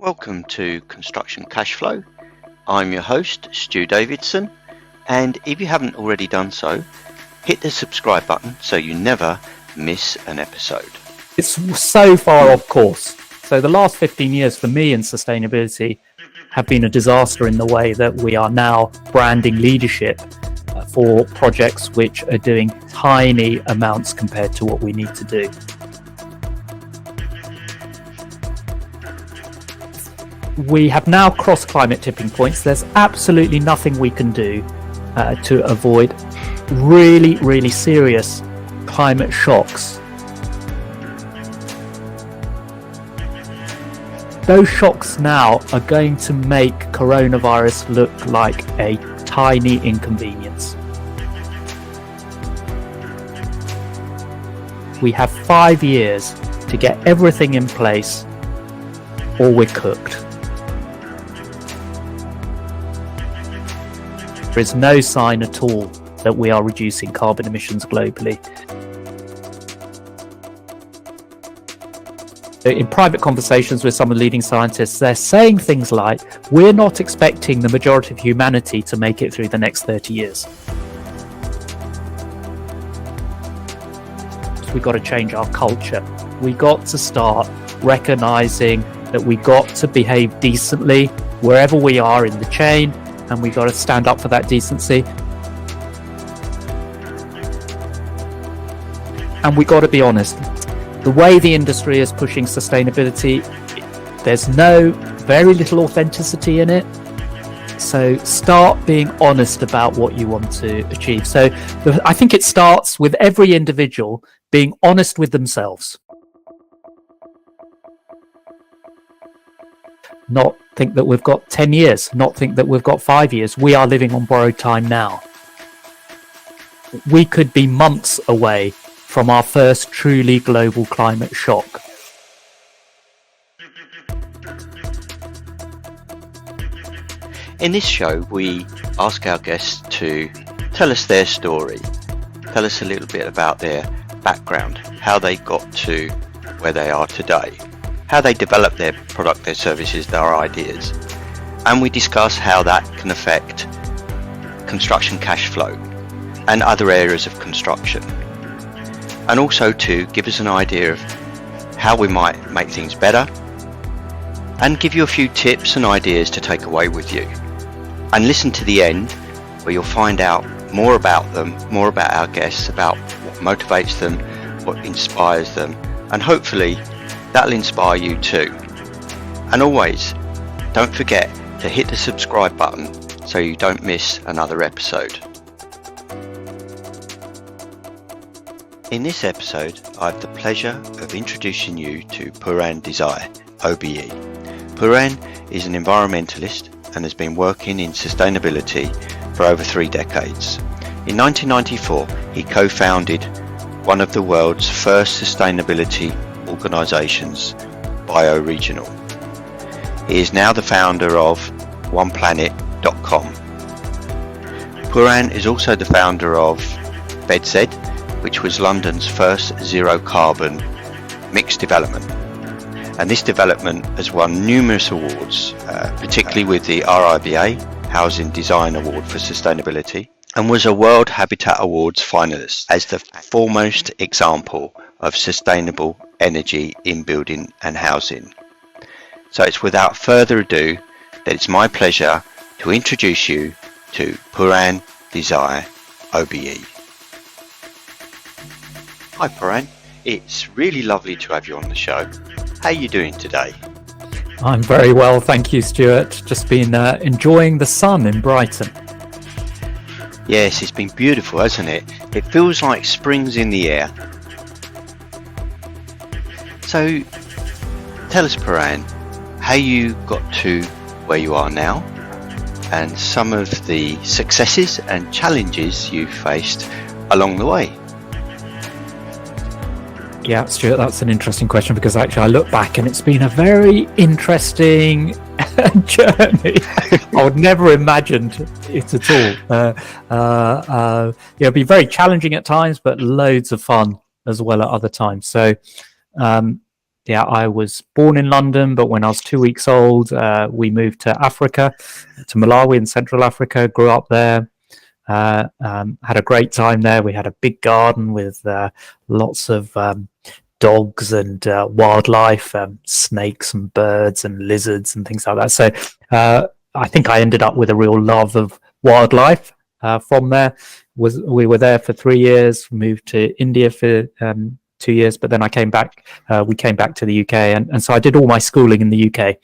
Welcome to Construction Cashflow. I'm your host, Stu Davidson, and if you haven't already done so, hit the subscribe button so you never miss an episode. It's so far off course. So the last 15 years for me in sustainability have been a disaster in the way that we are now branding leadership for projects which are doing tiny amounts compared to what we need to do. We have now crossed climate tipping points. There's absolutely nothing we can do to avoid really, really serious climate shocks. Those shocks now are going to make coronavirus look like a tiny inconvenience. We have 5 years to get everything in place, or we're cooked. There is no sign at all that we are reducing carbon emissions globally. In private conversations with some of the leading scientists, they're saying things like, we're not expecting the majority of humanity to make it through the next 30 years. We've got to change our culture. We got to start recognizing that we got to behave decently wherever we are in the chain, and we got to stand up for that decency. And we got to be honest. The way the industry is pushing sustainability, there's very little authenticity in it. So start being honest about what you want to achieve. So I think it starts with every individual being honest with themselves. Not think that we've got 10 years, not think that we've got 5 years. We are living on borrowed time now. We could be months away from our first truly global climate shock. In this show, we ask our guests to tell us their story, tell us a little bit about their background, how they got to where they are today, how they develop their product, their services, their ideas, and we discuss how that can affect construction cash flow and other areas of construction, and also to give us an idea of how we might make things better and give you a few tips and ideas to take away with you. And listen to the end, where you'll find out more about them, more about our guests, about what motivates them, what inspires them, and hopefully that'll inspire you too. And always, don't forget to hit the subscribe button so you don't miss another episode. In this episode, I have the pleasure of introducing you to Pooran Desai OBE. Pooran is an environmentalist and has been working in sustainability for over 3 decades. In 1994, he co-founded one of the world's first sustainability organisations, Bioregional. He is now the founder of oneplanet.com. Pooran is also the founder of BedZED, which was London's first zero carbon mixed development. And this development has won numerous awards, particularly with the RIBA Housing Design Award for Sustainability, and was a World Habitat Awards finalist as the foremost example of sustainable energy in building and housing. So it's without further ado that it's my pleasure to introduce you to Pooran Desai OBE. Hi Pooran, it's really lovely to have you on the show. How are you doing today? I'm very well, thank you, Stuart. Just been enjoying the sun in Brighton. Yes, it's been beautiful, hasn't it? It feels like spring's in the air. So, tell us, Pooran, how you got to where you are now and some of the successes and challenges you faced along the way. Yeah, Stuart, that's an interesting question because actually I look back and it's been a very interesting journey. I would never have imagined it at all. It'd be very challenging at times, but loads of fun as well at other times. So I was born in London, but when I was 2 weeks old, we moved to Africa, to Malawi in Central Africa, grew up there, had a great time there. We had a big garden with lots of dogs and wildlife, snakes and birds and lizards and things like that. So I think I ended up with a real love of wildlife from there. We were there for 3 years, moved to India for 2 years, but then I came back. We came back to the UK, and so I did all my schooling in the UK.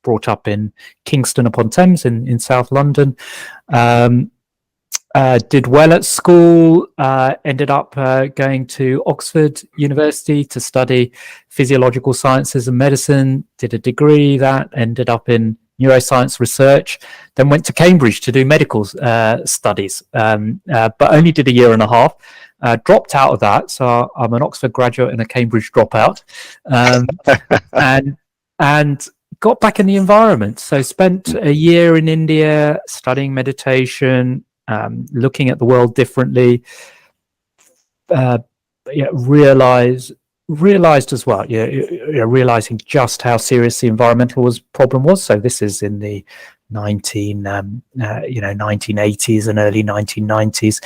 Brought up in Kingston upon Thames in South London. Did well at school. Ended up going to Oxford University to study physiological sciences and medicine. Did a degree that ended up in neuroscience research. Then went to Cambridge to do medical studies, but only did a year and a half. Dropped out of that, so I'm an Oxford graduate and a Cambridge dropout, and got back in the environment. So spent a year in India studying meditation, looking at the world differently. Realized as well, realizing just how serious the environmental problem was. So this is in the 1980s and early 1990s.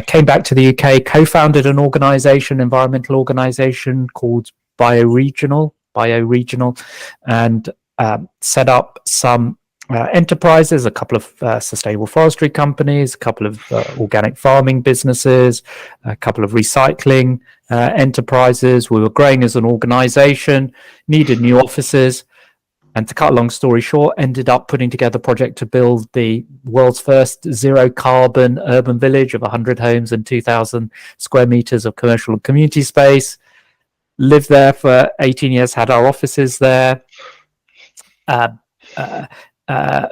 Came back to the UK, co-founded an environmental organization called Bioregional, and set up some enterprises, a couple of sustainable forestry companies, a couple of organic farming businesses, a couple of recycling enterprises. We were growing as an organization, needed new offices, and to cut a long story short, ended up putting together a project to build the world's first zero carbon urban village of 100 homes and 2,000 square meters of commercial and community space. Lived there for 18 years, had our offices there.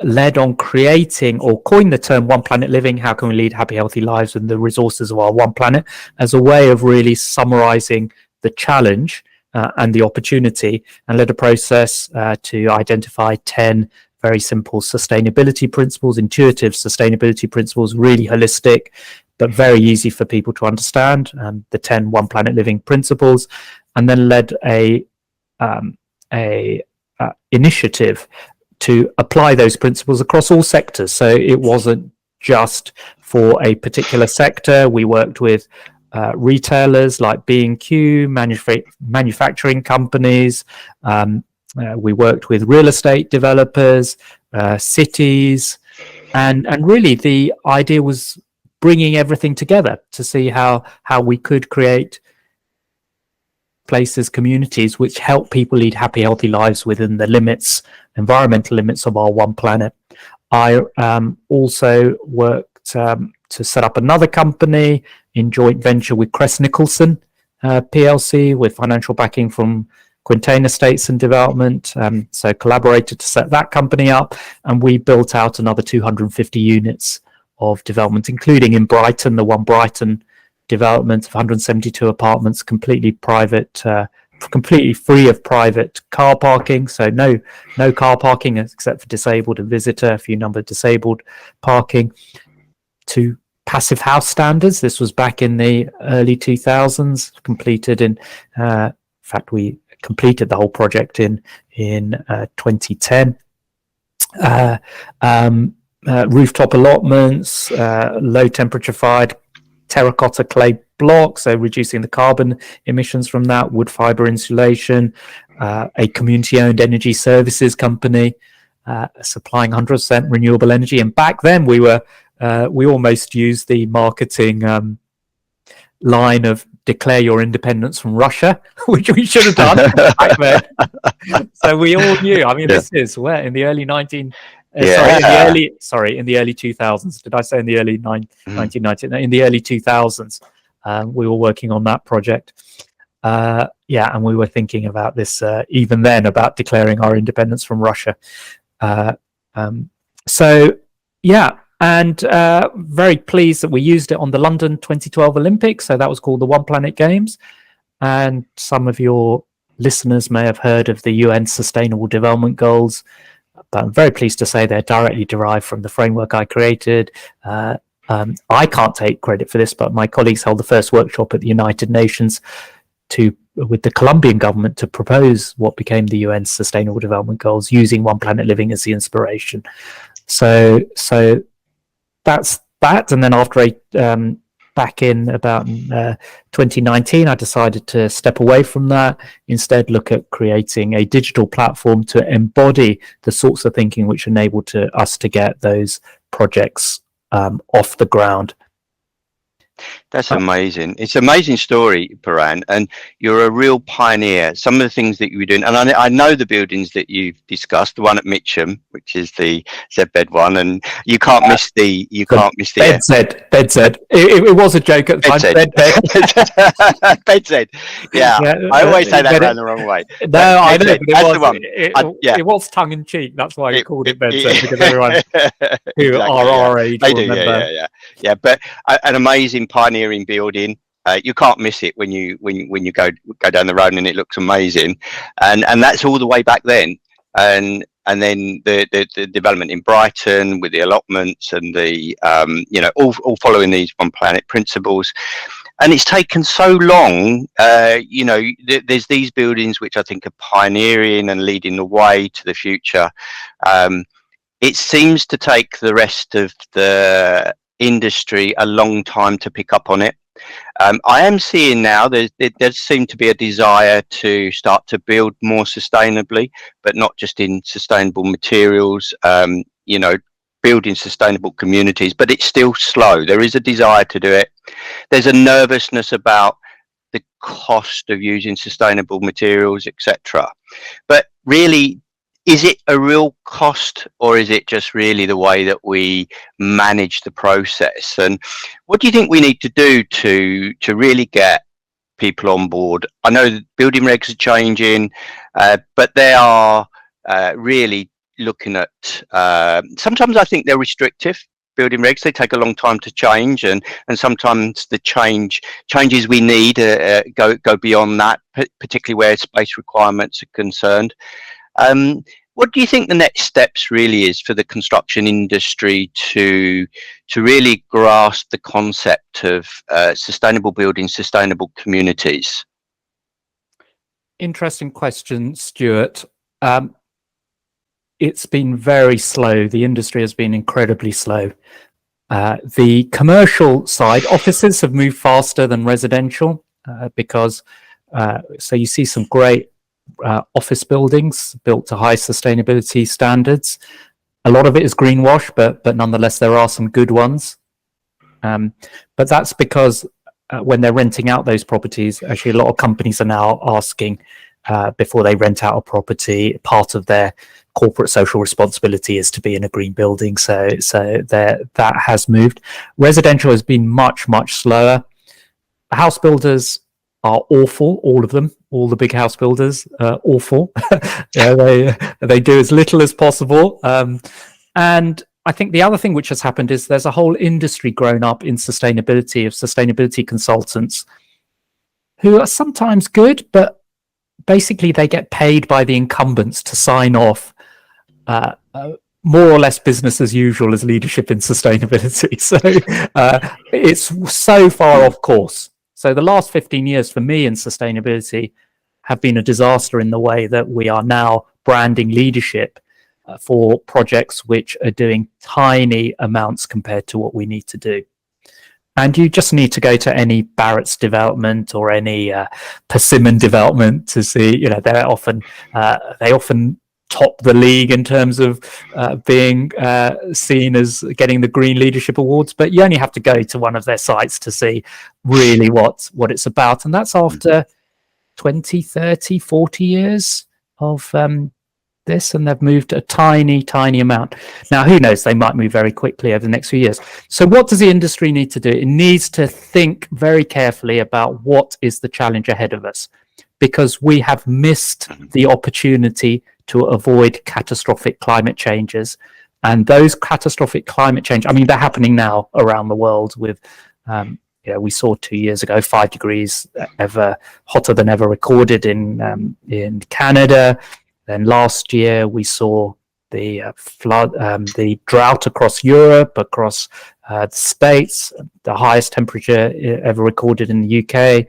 Led on creating or coined the term One Planet Living. How can we lead happy, healthy lives with the resources of our one planet, as a way of really summarizing the challenge and the opportunity, and led a process to identify 10 very simple sustainability principles, intuitive sustainability principles, really holistic, but very easy for people to understand, the 10 One Planet Living principles, and then led a initiative to apply those principles across all sectors. So it wasn't just for a particular sector. We worked with retailers like B&Q, manufacturing companies. We worked with real estate developers, cities, and really the idea was bringing everything together to see how we could create places, communities which help people lead happy, healthy lives within the environmental limits of our one planet. I also worked to set up another company in joint venture with Crest Nicholson PLC, with financial backing from Quintain Estates and Development. So collaborated to set that company up, and we built out another 250 units of development, including in Brighton, the One Brighton development of 172 apartments, completely private, completely free of private car parking. So no car parking except for disabled and visitor, a few number of disabled parking. To passive house standards. This was back in the early 2000s, completed in fact, we completed the whole project in 2010. Rooftop allotments, low temperature fired terracotta clay blocks, so reducing the carbon emissions from that, wood fiber insulation, a community-owned energy services company supplying 100% renewable energy. And back then we almost used the marketing line of declare your independence from Russia, which we should have done back then. So we all knew. I mean, this is where in the early in the early 2000s. Did I say in the early 1990s? In the early 2000s, we were working on that project. And we were thinking about this even then, about declaring our independence from Russia. And very pleased that we used it on the London 2012 Olympics. So that was called the One Planet Games. And some of your listeners may have heard of the UN Sustainable Development Goals. But I'm very pleased to say they're directly derived from the framework I created. I can't take credit for this, but my colleagues held the first workshop at the United Nations to with the Colombian government to propose what became the UN Sustainable Development Goals, using One Planet Living as the inspiration. So that's that. And then after back in about 2019, I decided to step away from that, instead look at creating a digital platform to embody the sorts of thinking which enable us to get those projects off the ground. That's amazing. It's an amazing story, Pooran, and you're a real pioneer. Some of the things that you were doing, and I know the buildings that you've discussed, the one at Mitcham, which is the Z-bed one, and you can't miss the BedZED. It was a joke at the time. BedZED. Yeah, I always say that around the wrong way. No, I know, but it was tongue in cheek. That's why I called it BedZED, because everyone who are our age will remember. Yeah, but an amazing pioneering building. You can't miss it when you go down the road, and it looks amazing. And that's all the way back then. And then the development in Brighton with the allotments and the all following these One Planet principles. And it's taken so long. There's these buildings which I think are pioneering and leading the way to the future. It seems to take the rest of the industry a long time to pick up on it. I am seeing now there does seem to be a desire to start to build more sustainably, but not just in sustainable materials, building sustainable communities, but it's still slow. There is a desire to do it. There's a nervousness about the cost of using sustainable materials, etc. But really, is it a real cost, or is it just really the way that we manage the process? And what do you think we need to do to really get people on board? I know building regs are changing, but they are really looking at, sometimes I think they're restrictive. Building regs, they take a long time to change, and sometimes the changes we need go beyond that, particularly where space requirements are concerned. What do you think the next steps really is for the construction industry to really grasp the concept of sustainable buildings, sustainable communities? Interesting question, Stuart. It's been very slow. The industry has been incredibly slow. The commercial side, offices have moved faster than residential because so you see some great office buildings built to high sustainability standards. A lot of it is greenwash, but nonetheless there are some good ones. But that's because when they're renting out those properties, actually a lot of companies are now asking before they rent out a property, part of their corporate social responsibility is to be in a green building. So that has moved. Residential has been much slower. House builders are awful, all of them. All the big house builders are awful. They do as little as possible. And I think the other thing which has happened is there's a whole industry grown up in sustainability, of sustainability consultants who are sometimes good, but basically they get paid by the incumbents to sign off more or less business as usual as leadership in sustainability. So it's so far off course. So the last 15 years for me in sustainability have been a disaster in the way that we are now branding leadership for projects which are doing tiny amounts compared to what we need to do. And you just need to go to any Barrett's development or any Persimmon development to see, they often top the league in terms of being seen as getting the Green Leadership Awards, but you only have to go to one of their sites to see really what it's about. And that's after 20, 30, 40 years of this, and they've moved a tiny amount. Now, who knows, they might move very quickly over the next few years. So what does the industry need to do? It needs to think very carefully about what is the challenge ahead of us, because we have missed the opportunity to avoid catastrophic climate changes. And those catastrophic climate change, they're happening now around the world with, we saw 2 years ago, 5 degrees ever hotter than ever recorded in Canada. Then last year we saw the flood, the drought across Europe, across the States, the highest temperature ever recorded in the UK,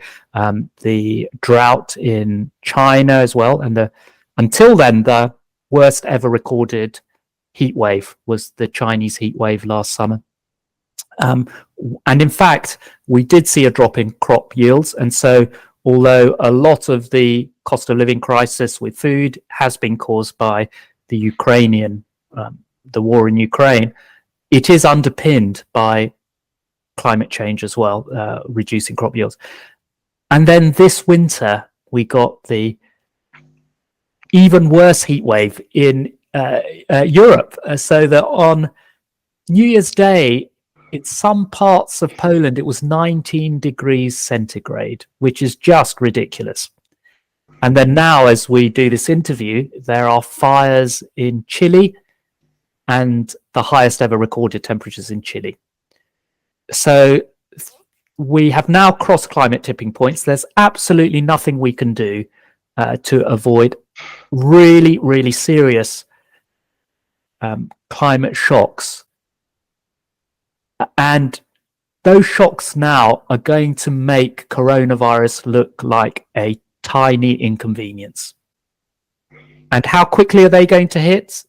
the drought in China as well, and until then, the worst ever recorded heat wave was the Chinese heat wave last summer. And in fact, we did see a drop in crop yields. And so although a lot of the cost of living crisis with food has been caused by the war in Ukraine, it is underpinned by climate change as well, reducing crop yields. And then this winter, we got the even worse heat wave in Europe. So that on New Year's Day, in some parts of Poland, it was 19 degrees centigrade, which is just ridiculous. And then now, as we do this interview, there are fires in Chile and the highest ever recorded temperatures in Chile. So we have now crossed climate tipping points. There's absolutely nothing we can do to avoid really, really serious climate shocks. And those shocks now are going to make coronavirus look like a tiny inconvenience. And how quickly are they going to hit?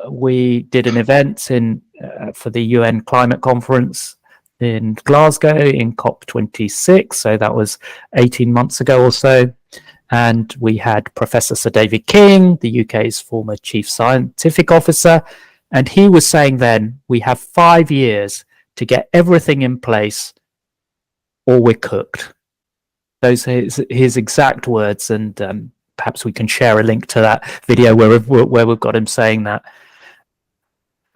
We did an event for the UN climate conference in Glasgow in COP26. So that was 18 months ago or so. And we had Professor Sir David King, the UK's former chief scientific officer. And he was saying then, we have 5 years to get everything in place or we're cooked. Those are his exact words. And perhaps we can share a link to that video where we've got him saying that.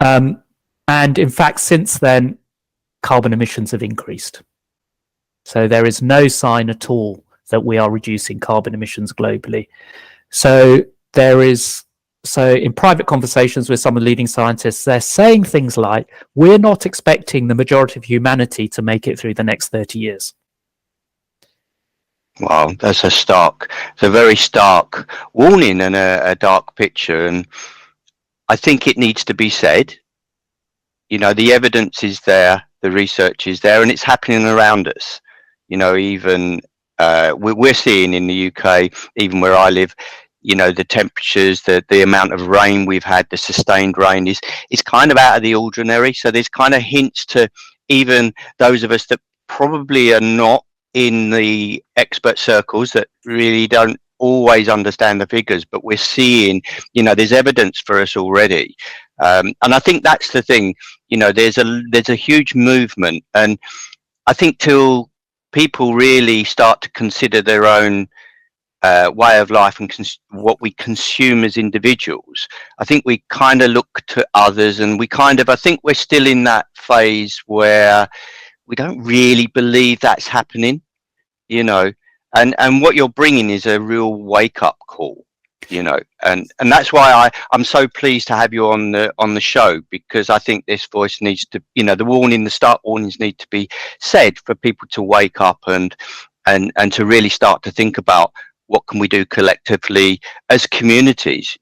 And in fact, since then, carbon emissions have increased. So there is no sign at all that we are reducing carbon emissions globally. So in private conversations with some of the leading scientists, they're saying things like, we're not expecting the majority of humanity to make it through the next 30 years. Wow, that's it's a very stark warning and a dark picture. And I think it needs to be said, the evidence is there, the research is there, and it's happening around us. Even we're seeing in the UK, even where I live, the temperatures, the amount of rain we've had, the sustained rain is kind of out of the ordinary. So there's kind of hints to even those of us that probably are not in the expert circles, that really don't always understand the figures, but we're seeing, there's evidence for us already. And I think that's the thing, there's a huge movement. And I think till people really start to consider their own way of life and what we consume as individuals, I think we kind of look to others, and I think we're still in that phase where we don't really believe that's happening, and what you're bringing is a real wake-up call, and that's why I'm so pleased to have you on the show, because I think this voice needs to, the start warnings need to be said for people to wake up and to really start to think about what can we do collectively as communities.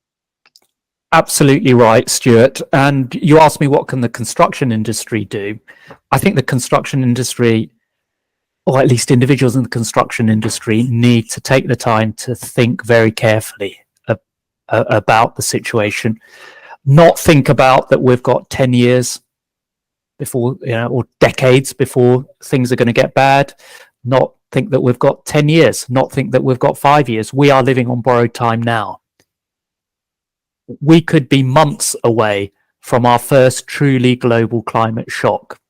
Absolutely right, Stuart. And you asked me, what can the construction industry do? I think the construction industry, or at least individuals in the construction industry, need to take the time to think very carefully about the situation. Not think about that we've got 10 years before, or decades before things are going to get bad. Not think that we've got 10 years, not think that we've got 5 years. We are living on borrowed time now. We could be months away from our first truly global climate shock,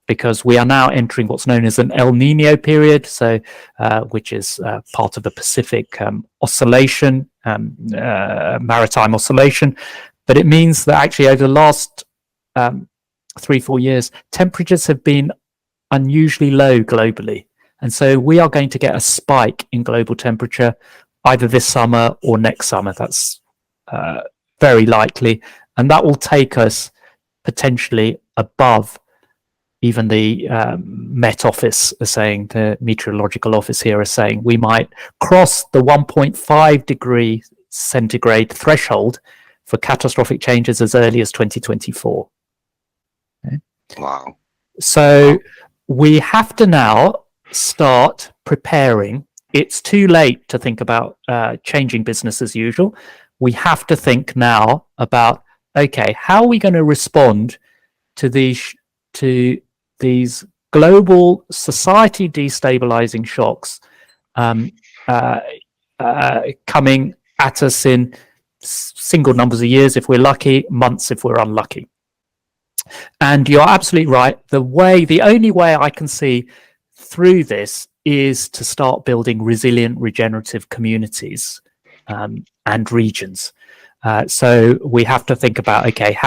because we are now entering what's known as an El Nino period, so which is part of the Pacific oscillation, maritime oscillation. But it means that actually over the last 3-4 years, temperatures have been unusually low globally. And so we are going to get a spike in global temperature either this summer or next summer. That's very likely. And that will take us potentially above even the Met Office are saying, the meteorological office here are saying, we might cross the 1.5 degree centigrade threshold for catastrophic changes as early as 2024. Okay. Wow. So we have to now start preparing. It's too late to think about changing business as usual. We have to think now about, okay, how are we going to respond to these global society destabilizing shocks coming at us in single numbers of years if we're lucky, months if we're unlucky. And you're absolutely right. The only way I can see through this is to start building resilient, regenerative communities and regions. So we have to think about, okay,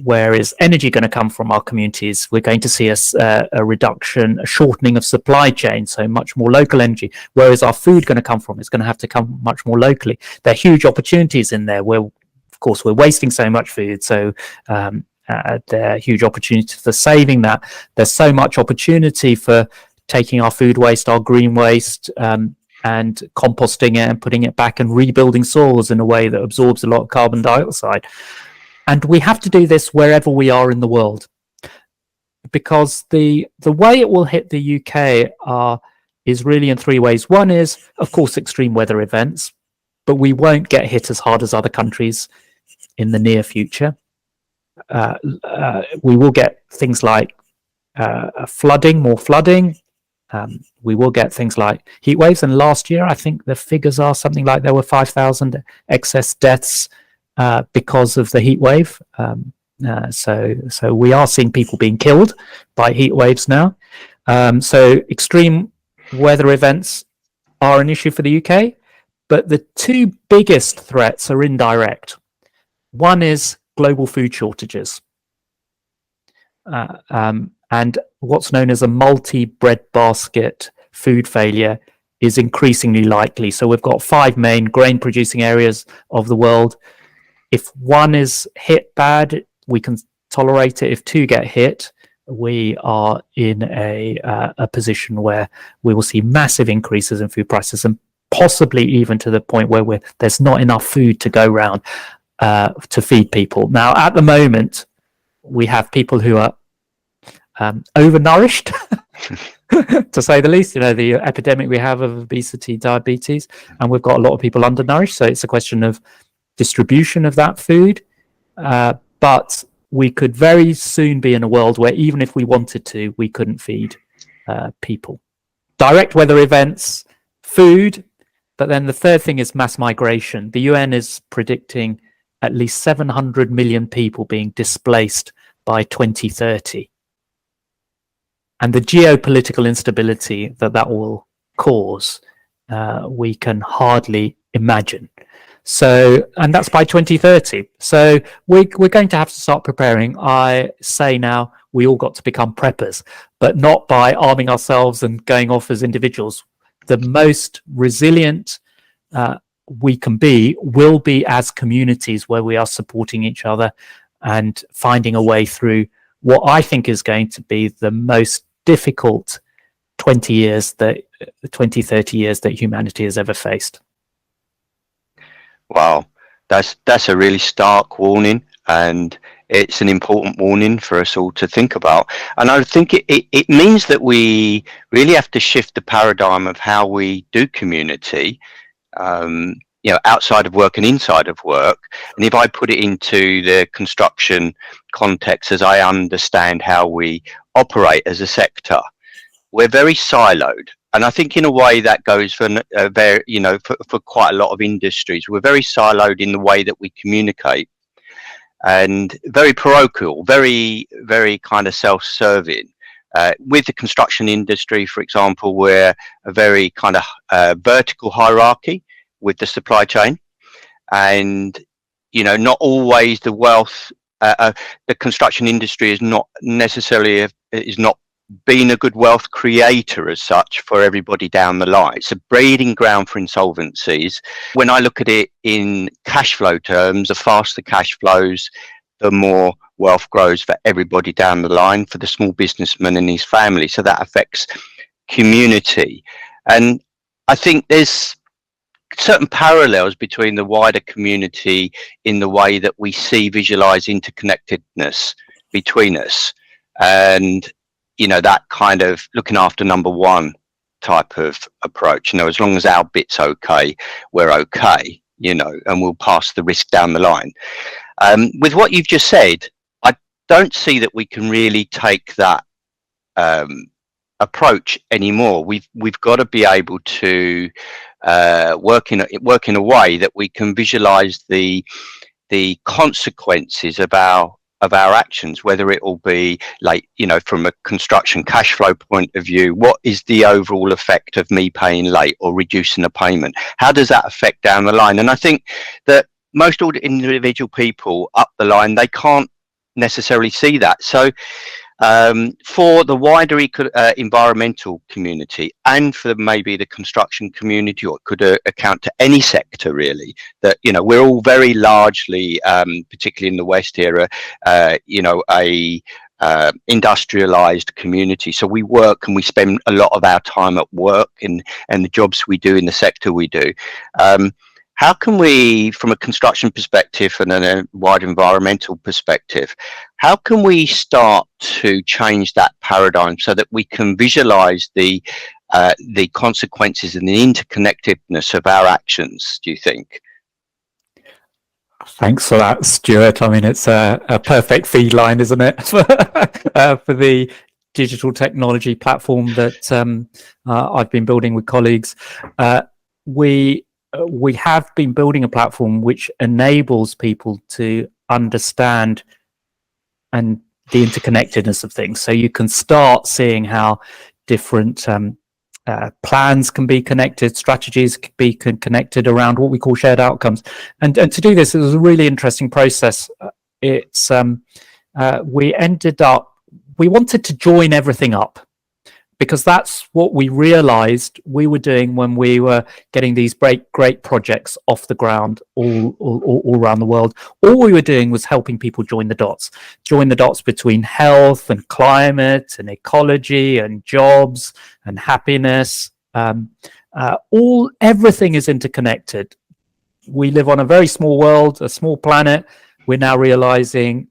where is energy going to come from our communities? We're going to see a reduction, a shortening of supply chain, so much more local energy. Where is our food going to come from? It's going to have to come much more locally. There are huge opportunities in there where, of course, we're wasting so much food. So there are huge opportunities for saving that. There's so much opportunity for taking our food waste, our green waste, and composting it and putting it back and rebuilding soils in a way that absorbs a lot of carbon dioxide. And we have to do this wherever we are in the world, because the way it will hit the UK is really in three ways. One is, of course, extreme weather events, but we won't get hit as hard as other countries in the near future. We will get things like more flooding. We will get things like heat waves. And last year, I think the figures are something like there were 5,000 excess deaths because of the heat wave. So we are seeing people being killed by heat waves now. So extreme weather events are an issue for the UK, but the two biggest threats are indirect. One is global food shortages. And what's known as a multi-breadbasket food failure is increasingly likely. So we've got 5 main grain-producing areas of the world. If one is hit bad, we can tolerate it. If 2 get hit, we are in a position where we will see massive increases in food prices, and possibly even to the point where there's not enough food to go around to feed people. Now, at the moment, we have people who are overnourished, to say the least. The epidemic we have of obesity, diabetes, and we've got a lot of people undernourished. So it's a question of distribution of that food. But we could very soon be in a world where even if we wanted to, we couldn't feed people. Direct weather events, food, but then the third thing is mass migration. The UN is predicting at least 700 million people being displaced by 2030. And the geopolitical instability that will cause, we can hardly imagine. So, and that's by 2030. So we're going to have to start preparing. I say now we all got to become preppers, but not by arming ourselves and going off as individuals. The most resilient we can be will be as communities, where we are supporting each other and finding a way through what I think is going to be the most difficult 30 years that humanity has ever faced. Wow, that's a really stark warning, and it's an important warning for us all to think about. And I think it means that we really have to shift the paradigm of how we do community, outside of work and inside of work. And if I put it into the construction context, as I understand how we operate as a sector, we're very siloed. And I think in a way that goes for quite a lot of industries. We're very siloed in the way that we communicate, and very parochial, very, very kind of self-serving. With the construction industry, for example, we're a very kind of vertical hierarchy with the supply chain, and not always the wealth. The construction industry is not necessarily been a good wealth creator as such for everybody down the line. It's a breeding ground for insolvencies. When I look at it in cash flow terms, the faster cash flows, the more wealth grows for everybody down the line, for the small businessman and his family. So that affects community. And I think there's certain parallels between the wider community in the way that we visualize interconnectedness between us, and that kind of looking after number one type of approach. As long as our bit's okay, we're okay, and we'll pass the risk down the line. With what you've just said, I don't see that we can really take that approach anymore. We've got to be able to work in a way that we can visualize the consequences of our actions, whether it will be like, from a construction cash flow point of view, what is the overall effect of me paying late or reducing a payment? How does that affect down the line? And I think that most individual people up the line, they can't necessarily see that. So for the wider environmental community, and for maybe the construction community, or it could account to any sector really, that we're all very largely, particularly in the West here, a industrialized community. So we work and we spend a lot of our time at work and the jobs we do in the sector we do. How can we, from a construction perspective and a wide environmental perspective, how can we start to change that paradigm so that we can visualize the consequences and the interconnectedness of our actions, do you think? Thanks for that, Stuart. I mean, it's a perfect feed line, isn't it, for the digital technology platform that I've been building with colleagues. We have been building a platform which enables people to understand and the interconnectedness of things. So you can start seeing how different plans can be connected, strategies can be connected around what we call shared outcomes. And to do this, it was a really interesting process. It's we wanted to join everything up, because that's what we realized we were doing when we were getting these great projects off the ground all around the world. All we were doing was helping people join the dots between health and climate and ecology and jobs and happiness. Everything is interconnected. We live on a very small world, a small planet. We're now realizing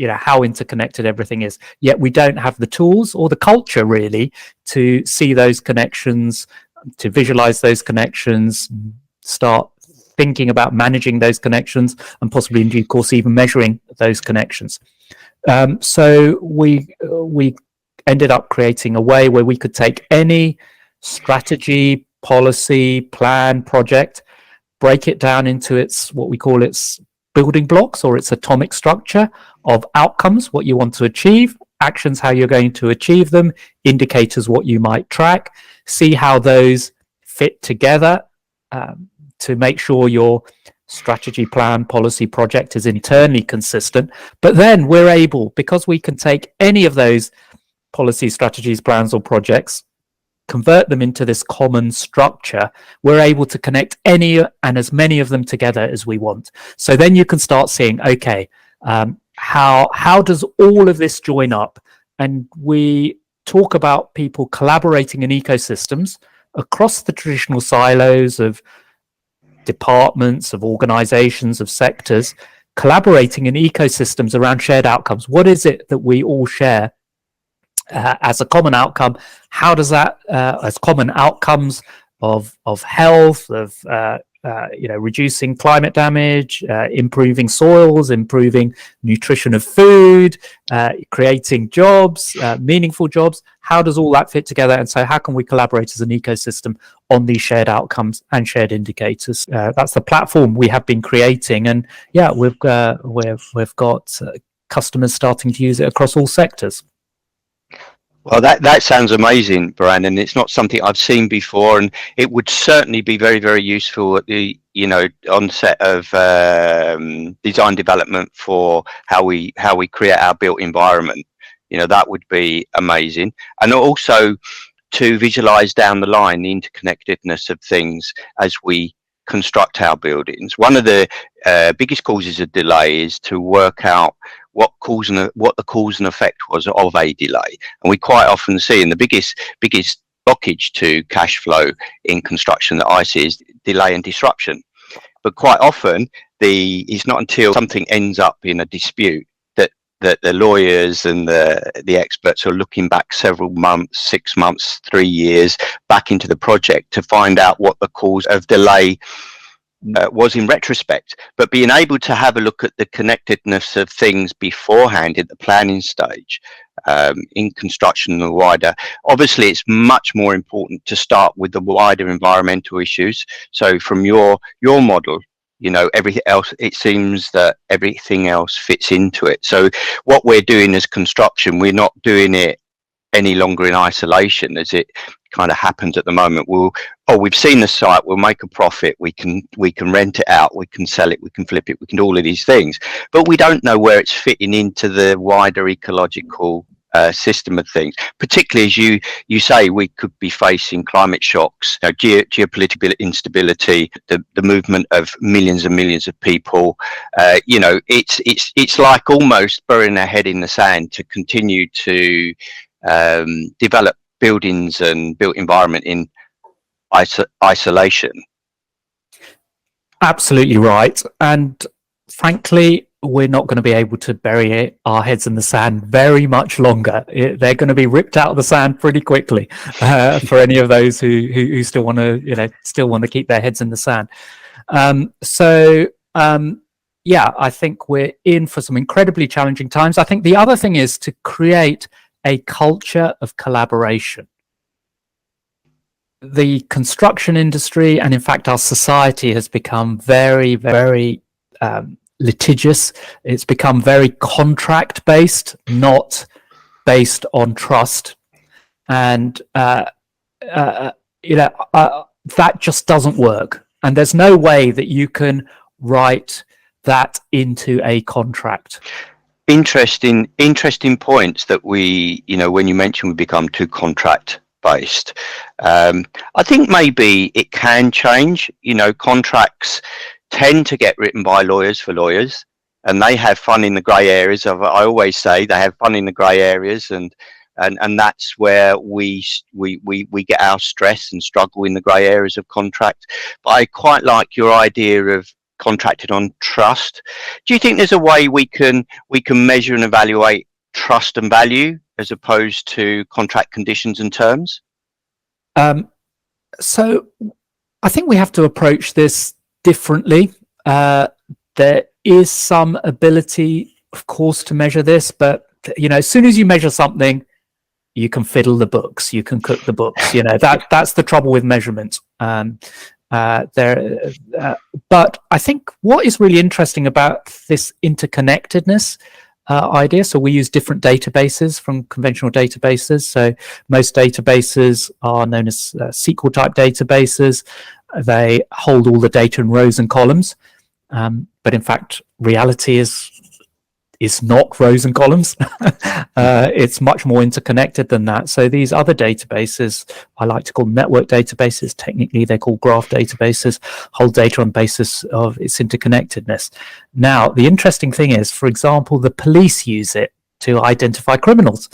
how interconnected everything is, yet we don't have the tools or the culture really to see those connections, to visualize those connections, start thinking about managing those connections, and possibly in due course even measuring those connections. So we ended up creating a way where we could take any strategy, policy, plan, project, break it down into what we call its building blocks or its atomic structure of outcomes, what you want to achieve, actions, how you're going to achieve them, indicators, what you might track, see how those fit together to make sure your strategy, plan, policy, project is internally consistent. But then we're able, because we can take any of those policy, strategies, plans or projects, convert them into this common structure, we're able to connect any and as many of them together as we want. So then you can start seeing, okay, how does all of this join up? And we talk about people collaborating in ecosystems across the traditional silos of departments, of organizations, of sectors, collaborating in ecosystems around shared outcomes. What is it that we all share as a common outcome? How does that, as common outcomes of health, of reducing climate damage, improving soils, improving nutrition of food, creating jobs, meaningful jobs, how does all that fit together? And so how can we collaborate as an ecosystem on these shared outcomes and shared indicators? That's the platform we have been creating, and we've got customers starting to use it across all sectors. Well, that sounds amazing, Pooran, and it's not something I've seen before, and it would certainly be very, very useful at the onset of design development for how we create our built environment. That would be amazing, and also to visualize down the line the interconnectedness of things as we construct our buildings. One of the biggest causes of delay is to work out what the cause and effect was of a delay, and we quite often see, and the biggest blockage to cash flow in construction that I see is delay and disruption. But quite often, it's not until something ends up in a dispute that the lawyers and the experts are looking back several months, 6 months, 3 years back into the project to find out what the cause of delay was in retrospect. But being able to have a look at the connectedness of things beforehand at the planning stage, in construction and the wider, obviously it's much more important to start with the wider environmental issues. So from your model, everything else, it seems that everything else fits into it. So what we're doing as construction, we're not doing it any longer in isolation as it kind of happens at the moment. We've seen the site, we'll make a profit, we can rent it out, we can sell it, we can flip it, we can do all of these things, but we don't know where it's fitting into the wider ecological system of things, particularly as you say, we could be facing climate shocks, geopolitical instability, the movement of millions and millions of people. It's like almost burying their head in the sand to continue to develop buildings and built environment in isolation. Absolutely right. And frankly, we're not going to be able to bury our heads in the sand very much longer. They're going to be ripped out of the sand pretty quickly for any of those who still want to keep their heads in the sand. I think we're in for some incredibly challenging times. I think the other thing is to create a culture of collaboration. The construction industry, and in fact our society, has become very, very litigious. It's become very contract based, not based on trust, and that just doesn't work. And there's no way that you can write that into a contract. Interesting points that when you mentioned we become too contract based. I think maybe it can change. Contracts tend to get written by lawyers for lawyers, and they have fun in the grey areas. I always say they have fun in the grey areas, and that's where we get our stress and struggle in the grey areas of contract. But I quite like your idea of contracted on trust. Do you think there's a way we can measure and evaluate trust and value as opposed to contract conditions and terms? So I think we have to approach this differently. There is some ability, of course, to measure this, but as soon as you measure something, you can fiddle the books, you can cook the books. That's the trouble with measurement. But I think what is really interesting about this interconnectedness idea, so we use different databases from conventional databases. So most databases are known as SQL type databases. They hold all the data in rows and columns, but in fact reality is not rows and columns. It's much more interconnected than that. So these other databases, I like to call network databases. Technically, they're called graph databases, hold data on basis of its interconnectedness. Now, the interesting thing is, for example, the police use it to identify criminals,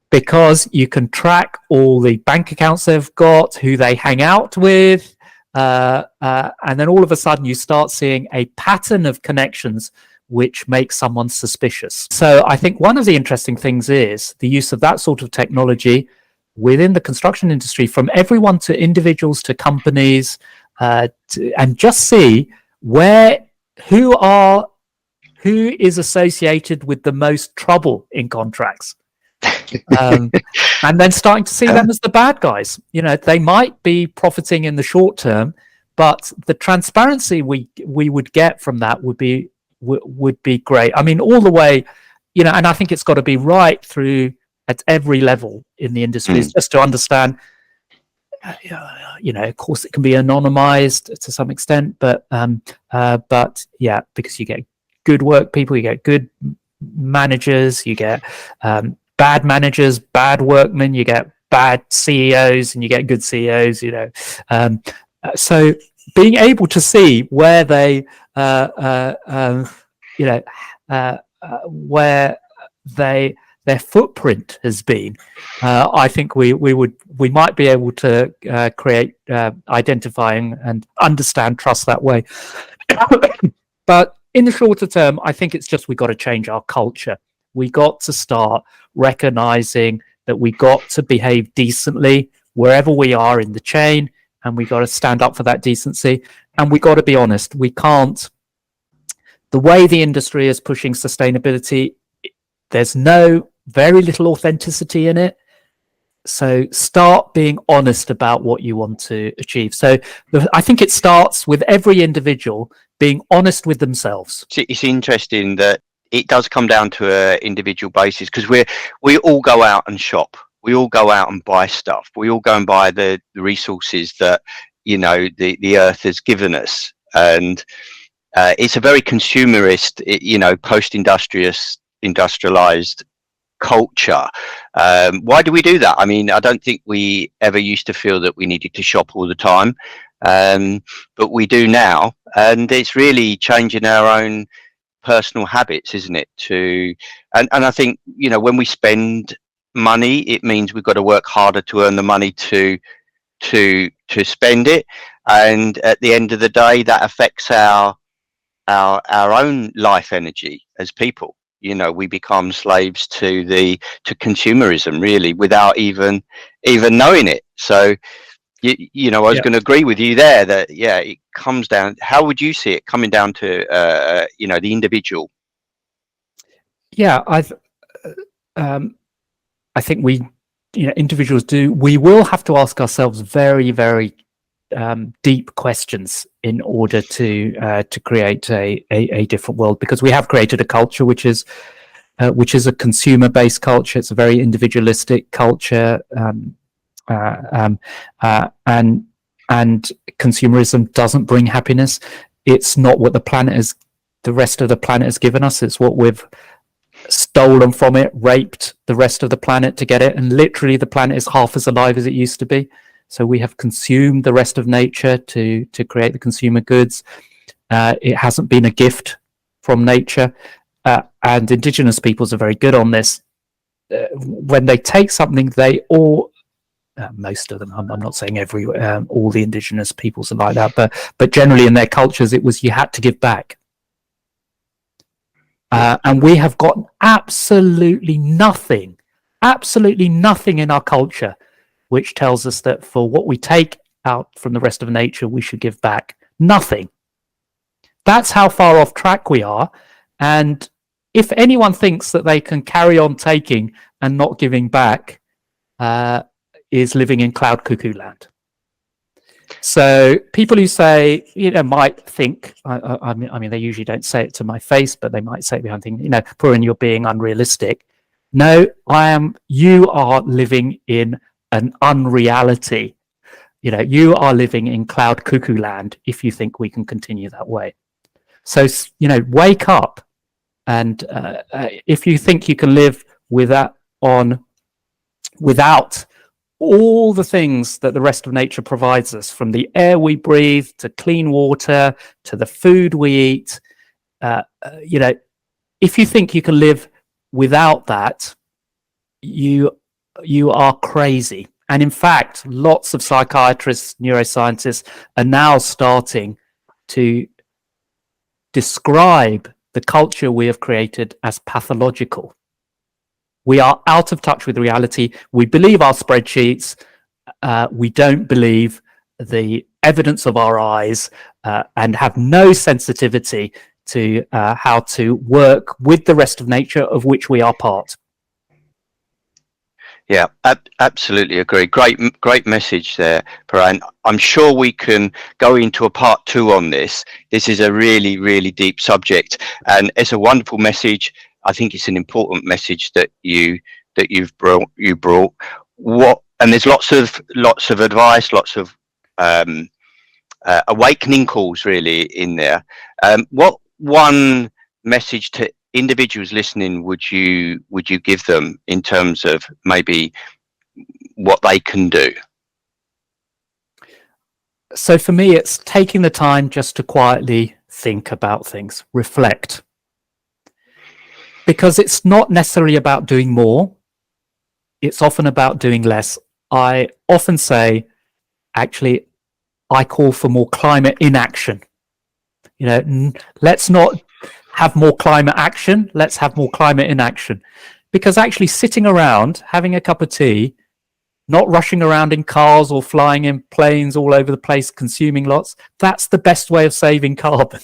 because you can track all the bank accounts they've got, who they hang out with, and then all of a sudden you start seeing a pattern of connections which makes someone suspicious. So I think one of the interesting things is the use of that sort of technology within the construction industry, from everyone to individuals to companies, and just see who is associated with the most trouble in contracts. And then starting to see them as the bad guys. They might be profiting in the short term, but the transparency we would get from that would be great. I mean, all the way, and I think it's got to be right through at every level in the industry, is just to understand, of course it can be anonymized to some extent, but yeah, because you get good work people, you get good managers, you get bad managers, bad workmen, you get bad CEOs, and you get good CEOs, so being able to see where they where they their footprint has been, I think we might be able to create, identify and understand trust that way. But in the shorter term, I think it's just we got to change our culture. We got to start recognizing that we got to behave decently wherever we are in the chain, and we got to stand up for that decency. And we got to be honest. We can't. The way the industry is pushing sustainability, there's very little authenticity in it. So start being honest about what you want to achieve. So I think it starts with every individual being honest with themselves. It's interesting that it does come down to an individual basis, because we all go out and shop. We all go out and buy stuff. We all go and buy the resources that, the earth has given us. And it's a very consumerist, industrialized culture. Why do we do that? I mean, I don't think we ever used to feel that we needed to shop all the time, but we do now, and it's really changing our own personal habits, isn't it? And I think, when we spend money, it means we've got to work harder to earn the money to spend it, and at the end of the day, that affects our own life energy as people. We become slaves to consumerism, really, without even knowing it. So, I was going to agree with you there that, it comes down. How would you see it coming down to, the individual? Yeah, I think individuals do. We will have to ask ourselves very, very deep questions in order to create a different world, because we have created a culture which is a consumer-based culture. It's a very individualistic culture, and consumerism doesn't bring happiness. It's not what the rest of the planet has given us. It's what we've stolen from it, raped the rest of the planet to get it, and literally the planet is half as alive as it used to be. So we have consumed the rest of nature to create the consumer goods. It hasn't been a gift from nature. And indigenous peoples are very good on this. When they take something, most of them, I'm not saying all the indigenous peoples are like that, but generally in their cultures, it was you had to give back. And we have got absolutely nothing in our culture which tells us that for what we take out from the rest of nature, we should give back. Nothing. That's how far off track we are. And if anyone thinks that they can carry on taking and not giving back, is living in cloud cuckoo land. So people who say, might think, I mean, they usually don't say it to my face, but they might say it behind thinking, Pooran, you're being unrealistic. No, you are living in an unreality. You are living in cloud cuckoo land if you think we can continue that way. So, wake up. And if you think you can live without all the things that the rest of nature provides us, from the air we breathe to clean water to the food we eat, if you think you can live without that, you are crazy. And in fact, lots of psychiatrists, neuroscientists are now starting to describe the culture we have created as pathological. We are out of touch with reality. We believe our spreadsheets. We don't believe the evidence of our eyes, and have no sensitivity to how to work with the rest of nature, of which we are part. Yeah, absolutely agree. Great message there, Pooran. I'm sure we can go into a part 2 on this. This is a really, really deep subject, and it's a wonderful message. I think it's an important message that you've brought. And there's lots of advice, lots of awakening calls really in there. What one message to individuals listening would you give them in terms of maybe what they can do? So for me, it's taking the time just to quietly think about things, reflect. Because it's not necessarily about doing more. It's often about doing less. I often say, actually, I call for more climate inaction. Let's not have more climate action. Let's have more climate inaction. Because actually sitting around, having a cup of tea, not rushing around in cars or flying in planes all over the place, consuming lots, that's the best way of saving carbon.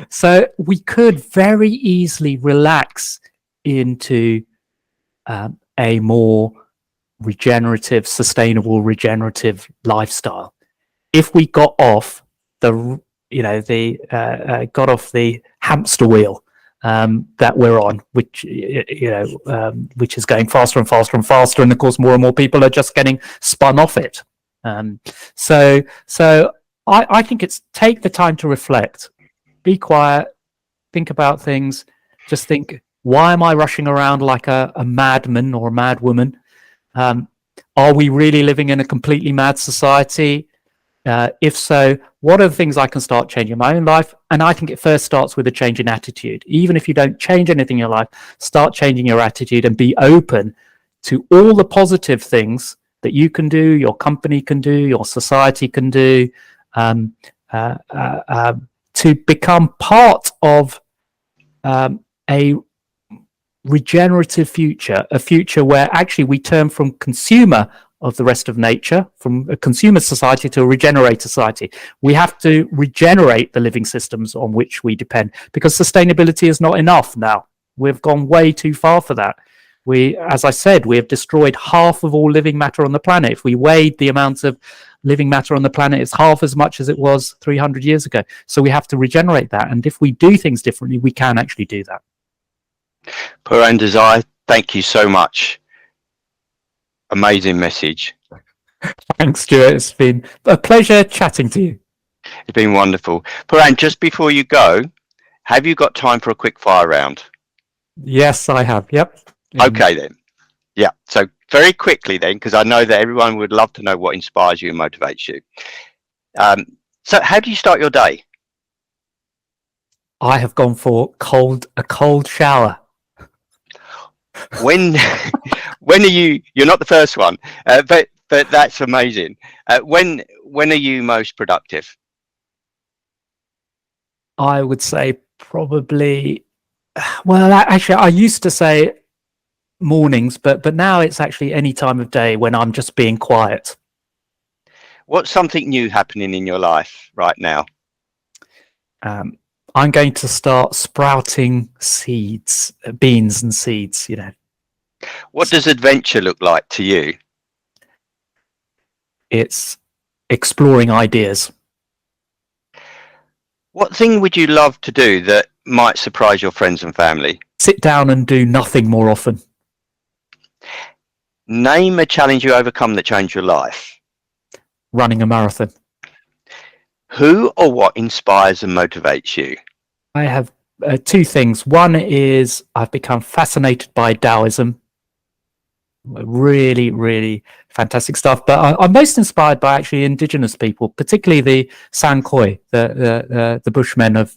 So we could very easily relax into a more regenerative, sustainable, regenerative lifestyle if we got off the hamster wheel that we're on, which is going faster and faster and faster, and of course more and more people are just getting spun off it. So I think it's take the time to reflect, be quiet, think about things, just think, why am I rushing around like a madman or a madwoman? Are we really living in a completely mad society? If so, what are the things I can start changing in my own life? And I think it first starts with a change in attitude. Even if you don't change anything in your life, start changing your attitude and be open to all the positive things that you can do, your company can do, your society can do, to become part of a regenerative future, a future where actually we turn from consumer of the rest of nature, from a consumer society to a regenerative society. We have to regenerate the living systems on which we depend, because sustainability is not enough now. We've gone way too far for that. As I said, we have destroyed half of all living matter on the planet. If we weighed the amounts of living matter on the planet, it's half as much as it was 300 years ago. So we have to regenerate that. And if we do things differently, we can actually do that. Pooran Desai, thank you so much. Amazing message. Thanks, Stuart. It's been a pleasure chatting to you. It's been wonderful. Pooran, just before you go, have you got time for a quick fire round? Yes, I have. Yep. Okay then. Yeah. So very quickly then, because I know that everyone would love to know what inspires you and motivates you. So how do you start your day? I have gone for a cold shower. When are you're not the first one, but that's amazing. When are you most productive? I would say probably, well, actually I used to say mornings, but now it's actually any time of day when I'm just being quiet. What's something new happening in your life right now? I'm going to start sprouting seeds, beans and seeds, What does adventure look like to you? It's exploring ideas. What thing would you love to do that might surprise your friends and family? Sit down and do nothing more often. Name a challenge you overcome that changed your life. Running a marathon. Who or what inspires and motivates you? I have two things. One is I've become fascinated by Taoism. Really, really fantastic stuff. But I'm most inspired by actually indigenous people, particularly the Sankoi, the Bushmen of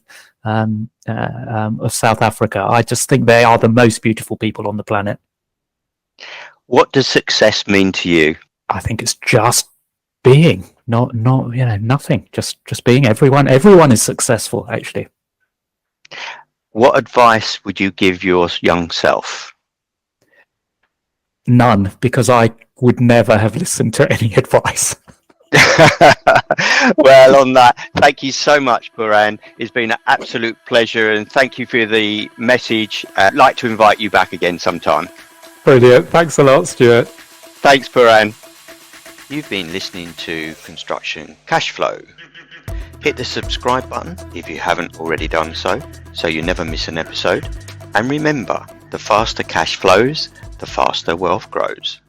South Africa. I just think they are the most beautiful people on the planet. What does success mean to you? I think it's just being, not nothing. Just being. Everyone is successful, actually. What advice would you give your young self? None, because I would never have listened to any advice. Well, on that, thank you so much, Pooran. It's been an absolute pleasure, and thank you for the message. I'd like to invite you back again sometime. Brilliant. Thanks a lot, Stuart. Thanks, Pooran. You've been listening to Construction Cashflow. Hit the subscribe button if you haven't already done so you never miss an episode. And remember, the faster cash flows, the faster wealth grows.